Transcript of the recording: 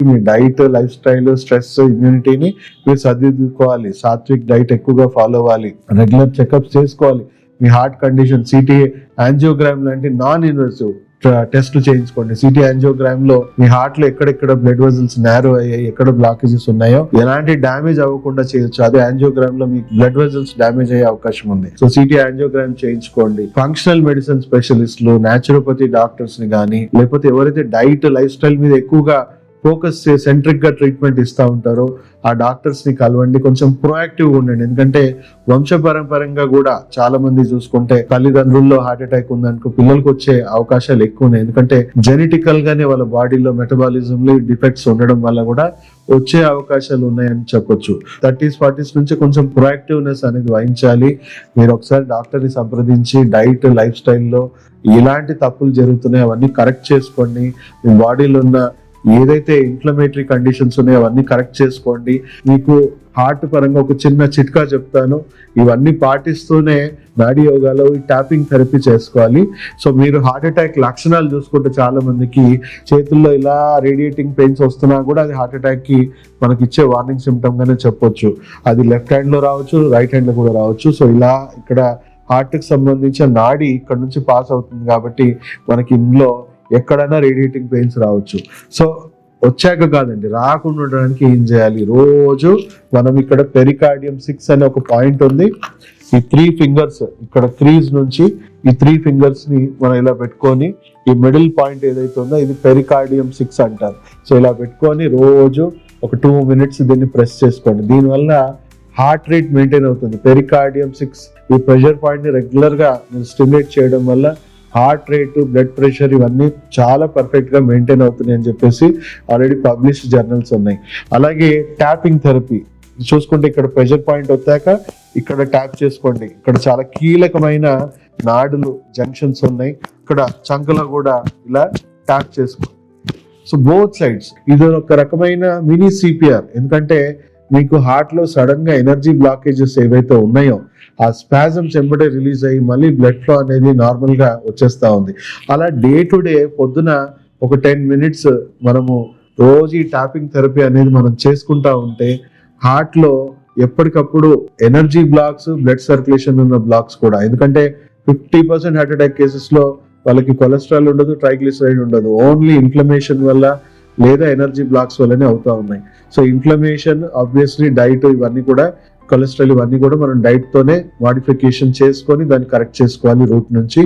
మీ diet, life style, stress, ఇమ్యూనిటీని మీరు సర్దిద్దుకోవాలి. Satvik diet ఎక్కువగా follow అవ్వాలి. రెగ్యులర్ చెకప్స్ చేసుకోవాలి. మీ హార్ట్ కండిషన్, సిటీ యాంజియోగ్రామ్ లాంటి నాన్ ఇన్వెసివ్ టెస్ట్ చేయించుకోండి. సిటీ యాంజియోగ్రామ్ లో మీ హార్ట్ లో ఎక్కడెక్కడ బ్లడ్ వెజల్స్ నారో అయ్యాయి, ఎక్కడ బ్లాకేజెస్ ఉన్నాయో ఎలాంటి డ్యామేజ్ అవ్వకుండా చేయొచ్చు. అదే యాంజియోగ్రామ్ లో మీకు బ్లడ్ వెజల్స్ డ్యామేజ్ అయ్యే అవకాశం ఉంది. సో సిటీ యాంజియోగ్రామ్ చేయించుకోండి. ఫంక్షనల్ మెడిసిన్ స్పెషలిస్టులు, న్యాచురోపతి డాక్టర్స్ ని కానీ, లేకపోతే ఎవరైతే డైట్, లైఫ్ స్టైల్ మీద ఎక్కువగా ఫోకస్ సెంట్రిక్ గా ట్రీట్మెంట్ ఇస్తా ఉంటారో ఆ డాక్టర్స్ ని కలవండి. కొంచెం ప్రొయాక్టివ్ గా ఉండండి. ఎందుకంటే వంశపరంపరంగా కూడా చాలా మంది చూసుకుంటే తల్లిదండ్రుల్లో హార్ట్ అటాక్ ఉందనుకో పిల్లలకు వచ్చే అవకాశాలు ఎక్కువ ఉన్నాయి. ఎందుకంటే జెనెటికల్ గానే వాళ్ళ బాడీలో మెటబాలిజం లో డిఫెక్ట్స్ ఉండడం వల్ల కూడా వచ్చే అవకాశాలు ఉన్నాయని చెప్పొచ్చు. 30s, 40s నుంచి కొంచెం ప్రొయాక్టివ్నెస్ అనేది వహించాలి. మీరు ఒకసారి డాక్టర్ ని సంప్రదించి డైట్, లైఫ్ స్టైల్లో ఎలాంటి తప్పులు జరుగుతున్నాయో అవన్నీ కరెక్ట్ చేసుకోండి. మీ బాడీలో ఉన్న ఏదైతే ఇన్ఫ్లమేటరీ కండిషన్స్ ఉన్నాయో అవన్నీ కరెక్ట్ చేసుకోండి. మీకు హార్ట్ పరంగా ఒక చిన్న చిట్కా చెప్తాను. ఇవన్నీ పాటిస్తూనే నాడీ యోగాలో ఈ ట్యాపింగ్ థెరపీ చేసుకోవాలి. సో మీరు హార్ట్ అటాక్ లక్షణాలు చూసుకుంటే చాలా మందికి చేతుల్లో ఇలా రేడియేటింగ్ పెయిన్స్ వస్తున్నా కూడా అది హార్ట్ అటాక్ కి మనకి ఇచ్చే వార్నింగ్ సిమ్టమ్ గానే చెప్పొచ్చు. అది లెఫ్ట్ హ్యాండ్ లో రావచ్చు, రైట్ హ్యాండ్ లో కూడా రావచ్చు. సో ఇలా ఇక్కడ హార్ట్ కి సంబంధించిన నాడి ఇక్కడ నుంచి పాస్ అవుతుంది కాబట్టి మనకి ఇందులో ఎక్కడైనా రేడియేటింగ్ పెయిన్స్ రావచ్చు. సో వచ్చాక కాదండి, రాకుండా ఉండడానికి ఏం చేయాలి? రోజు మనం ఇక్కడ పెరికార్డియం 6 అనే ఒక పాయింట్ ఉంది. ఈ 3 ఫింగర్స్ ఇక్కడ క్రీజ్ నుంచి ఈ 3 ఫింగర్స్ ని మనం ఇలా పెట్టుకొని ఈ మిడిల్ పాయింట్ ఏదైతే ఉందో ఇది పెరికార్డియం 6 అంటారు. సో ఇలా పెట్టుకొని రోజు ఒక 2 minutes దీన్ని ప్రెస్ చేసుకోండి. దీనివల్ల హార్ట్ రేట్ మెయింటైన్ అవుతుంది. పెరికార్డియం 6 ఈ ప్రెషర్ పాయింట్ ని రెగ్యులర్ గా స్టిమ్యులేట్ చేయడం వల్ల హార్ట్ రేటు, బ్లడ్ ప్రెషర్ ఇవన్నీ చాలా పర్ఫెక్ట్ గా మెయింటైన్ అవుతున్నాయి అని చెప్పేసి ఆల్రెడీ పబ్లిష్డ్ జర్నల్స్ ఉన్నాయి. అలాగే ట్యాపింగ్ థెరపీ చూసుకుంటే ఇక్కడ ప్రెషర్ పాయింట్ వచ్చాక ఇక్కడ ట్యాప్ చేసుకోండి. ఇక్కడ చాలా కీలకమైన నాడులు, జంక్షన్స్ ఉన్నాయి. ఇక్కడ చంకలో కూడా ఇలా ట్యాప్ చేసుకోండి. సో బోత్ సైడ్స్ ఇది ఒక రకమైన మినీ సిపిఆర్. ఎందుకంటే మీకు హార్ట్ లో సడన్ గా ఎనర్జీ బ్లాకేజెస్ ఏవైతే ఉన్నాయో ఆ స్పాజమ్స్ ఎంబడే రిలీజ్ అయ్యి మళ్ళీ బ్లడ్ ఫ్లో అనేది నార్మల్ గా వచ్చేస్తా ఉంది. అలా డే టు డే పొద్దున ఒక 10 minutes మనము రోజు ఈ ట్యాపింగ్ థెరపీ అనేది మనం చేసుకుంటా ఉంటే హార్ట్ లో ఎప్పటికప్పుడు ఎనర్జీ బ్లాక్స్, బ్లడ్ సర్క్యులేషన్ ఉన్న బ్లాక్స్ కూడా, ఎందుకంటే 50% హార్ట్ అటాక్ కేసెస్ లో వాళ్ళకి కొలెస్ట్రాల్ ఉండదు, ట్రైగ్లిసరైడ్ ఉండదు. ఓన్లీ ఇన్ఫ్లమేషన్ వల్ల లేదా ఎనర్జీ బ్లాక్స్ వల్లనే అవుతా ఉన్నాయి. సో ఇన్ఫ్లమేషన్, ఆబ్వియస్లీ డైట్, ఇవన్నీ కూడా కొలెస్ట్రాల్ ఇవన్నీ కూడా మనం డైట్ తోనే మాడిఫికేషన్ చేసుకొని దాన్ని కరెక్ట్ చేసుకోవాలి రూట్ నుంచి.